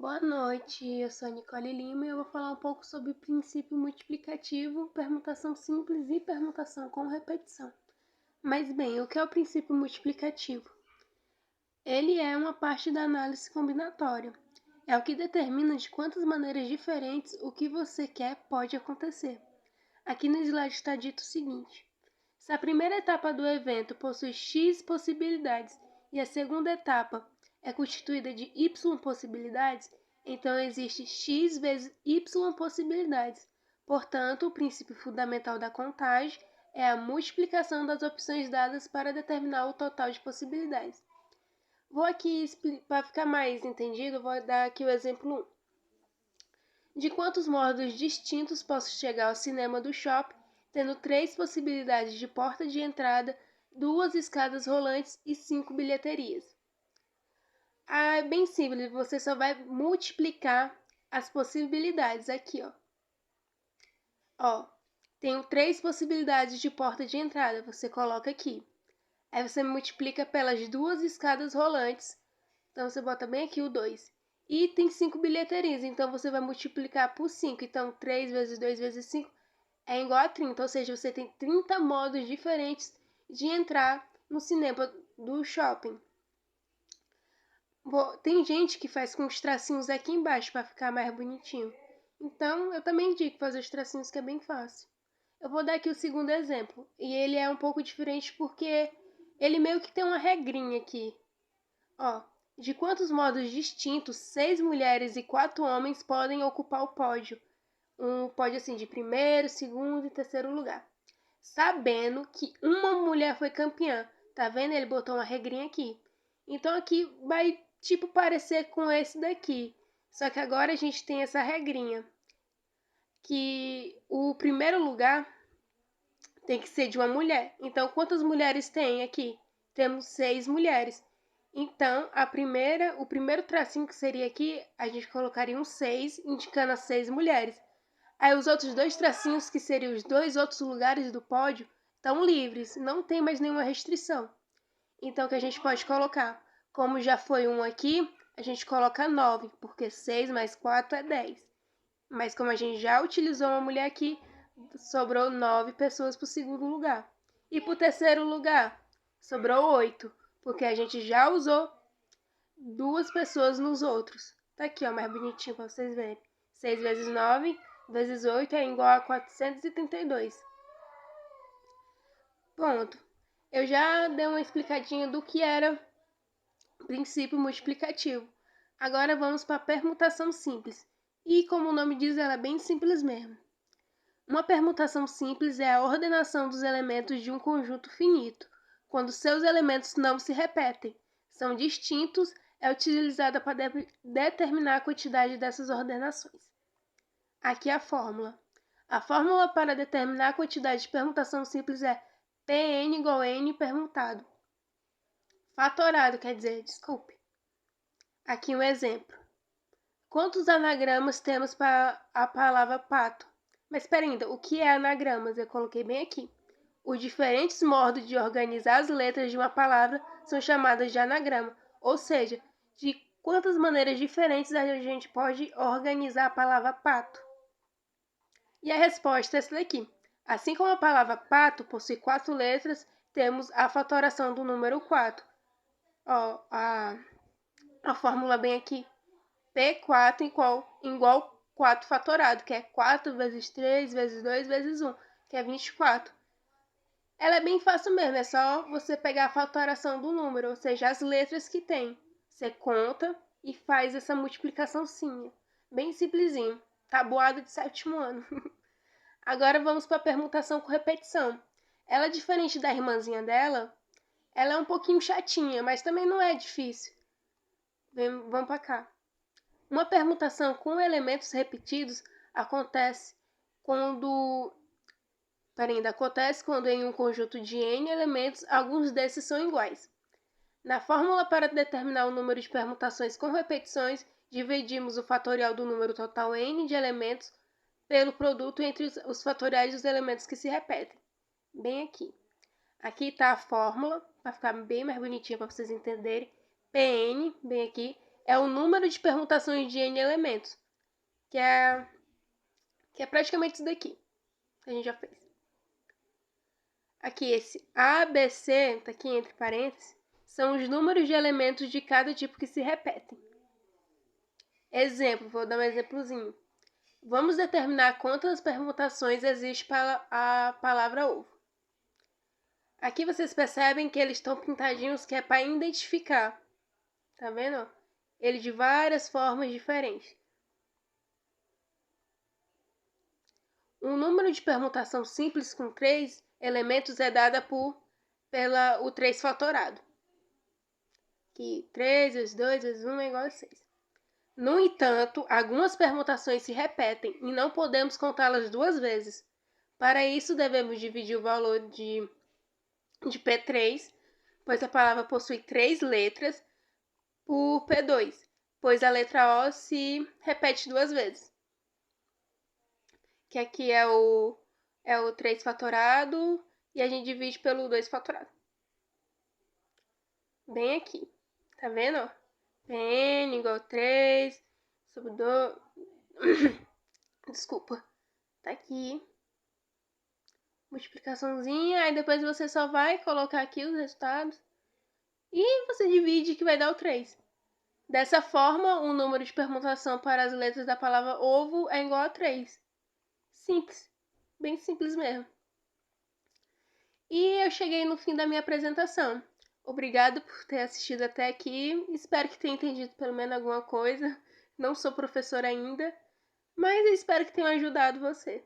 Boa noite, eu sou a Nicole Lima e eu vou falar um pouco sobre o princípio multiplicativo, permutação simples e permutação com repetição. Mas bem, o que é o princípio multiplicativo? Ele é uma parte da análise combinatória. É o que determina de quantas maneiras diferentes o que você quer pode acontecer. Aqui no slide está dito o seguinte: se a primeira etapa do evento possui X possibilidades e a segunda etapa é constituída de Y possibilidades, então existe X vezes Y possibilidades. Portanto, o princípio fundamental da contagem é a multiplicação das opções dadas para determinar o total de possibilidades. Vou aqui, para ficar mais entendido, vou dar aqui o exemplo 1. De quantos modos distintos posso chegar ao cinema do shopping, tendo 3 possibilidades de porta de entrada, 2 escadas rolantes e 5 bilheterias? É bem simples, você só vai multiplicar as possibilidades aqui, ó. Tenho 3 possibilidades de porta de entrada, você coloca aqui. Aí você multiplica pelas 2 escadas rolantes, então você bota bem aqui o 2. E tem 5 bilheterias, então você vai multiplicar por 5. Então 3 vezes 2 vezes 5 é igual a 30, ou seja, você tem 30 modos diferentes de entrar no cinema do shopping. Tem gente que faz com os tracinhos aqui embaixo para ficar mais bonitinho. Então eu também indico fazer os tracinhos, que é bem fácil. Eu vou dar aqui o segundo exemplo, e ele é um pouco diferente porque ele meio que tem uma regrinha aqui. De quantos modos distintos 6 mulheres e 4 homens podem ocupar o pódio? Um pódio assim de primeiro, segundo e terceiro lugar. Sabendo que uma mulher foi campeã. Tá vendo? Ele botou uma regrinha aqui. Então aqui vai tipo parecer com esse daqui. Só que agora a gente tem essa regrinha. Que o primeiro lugar tem que ser de uma mulher. Então quantas mulheres tem aqui? Temos 6 mulheres. Então, o primeiro tracinho que seria aqui, a gente colocaria um 6, indicando as 6 mulheres. Aí os outros 2 tracinhos, que seriam os 2 outros lugares do pódio, estão livres, não tem mais nenhuma restrição. Então, o que a gente pode colocar? Como já foi um aqui, a gente coloca 9, porque 6 mais 4 é 10. Mas como a gente já utilizou uma mulher aqui, sobrou 9 pessoas para o segundo lugar. E para o terceiro lugar, sobrou 8, porque a gente já usou 2 pessoas nos outros. Tá aqui, ó, mais bonitinho para vocês verem. 6 vezes 9 vezes 8 é igual a 432. Pronto. Eu já dei uma explicadinha do que era princípio multiplicativo. Agora vamos para a permutação simples. E como o nome diz, ela é bem simples mesmo. Uma permutação simples é a ordenação dos elementos de um conjunto finito, quando seus elementos não se repetem, são distintos, é utilizada para determinar a quantidade dessas ordenações. Aqui a fórmula. A fórmula para determinar a quantidade de permutação simples é Pn igual a n permutado. Fatorado, quer dizer, desculpe. Aqui um exemplo. Quantos anagramas temos para a palavra pato? Mas espera ainda, o que é anagramas? Eu coloquei bem aqui. Os diferentes modos de organizar as letras de uma palavra são chamadas de anagrama, ou seja, de quantas maneiras diferentes a gente pode organizar a palavra pato. E a resposta é essa daqui. Assim como a palavra pato possui 4 letras, temos a fatoração do número 4. A fórmula bem aqui. P4 igual 4 fatorado, que é 4 vezes 3 vezes 2 vezes 1, que é 24. Ela é bem fácil mesmo, é só você pegar a fatoração do número, ou seja, as letras que tem. Você conta e faz essa multiplicaçãozinha. Bem simplesinho. Tabuada de 7º ano. Agora vamos para a permutação com repetição. Ela, diferente da irmãzinha dela, ela é um pouquinho chatinha, mas também não é difícil. Vamos para cá. Uma permutação com elementos repetidos acontece quando em um conjunto de n elementos, alguns desses são iguais. Na fórmula para determinar o número de permutações com repetições, dividimos o fatorial do número total n de elementos pelo produto entre os fatoriais dos elementos que se repetem. Bem aqui. Aqui está a fórmula, para ficar bem mais bonitinha para vocês entenderem. Pn, bem aqui, é o número de permutações de n elementos, que é praticamente isso daqui que a gente já fez. Aqui, esse A, B, C, tá aqui entre parênteses, são os números de elementos de cada tipo que se repetem. Exemplo, vou dar um exemplozinho. Vamos determinar quantas permutações existe para a palavra ovo. Aqui vocês percebem que eles estão pintadinhos, que é para identificar. Tá vendo? Ele de várias formas diferentes. Um número de permutação simples com 3 elementos é dada pelo 3 fatorado. Que 3 vezes 2 vezes 1 é igual a 6. No entanto, algumas permutações se repetem e não podemos contá-las 2 vezes. Para isso, devemos dividir o valor de P3, pois a palavra possui 3 letras, por P2, pois a letra O se repete 2 vezes. Que aqui é o 3 fatorado e a gente divide pelo 2 fatorado. Bem aqui, tá vendo? N igual a 3 sobre 2... Desculpa. Tá aqui. Multiplicaçãozinha, aí depois você só vai colocar aqui os resultados. E você divide que vai dar o 3. Dessa forma, o número de permutação para as letras da palavra ovo é igual a 3. Simples. Bem simples mesmo. E eu cheguei no fim da minha apresentação. Obrigado por ter assistido até aqui. Espero que tenha entendido pelo menos alguma coisa. Não sou professora ainda, mas espero que tenha ajudado você.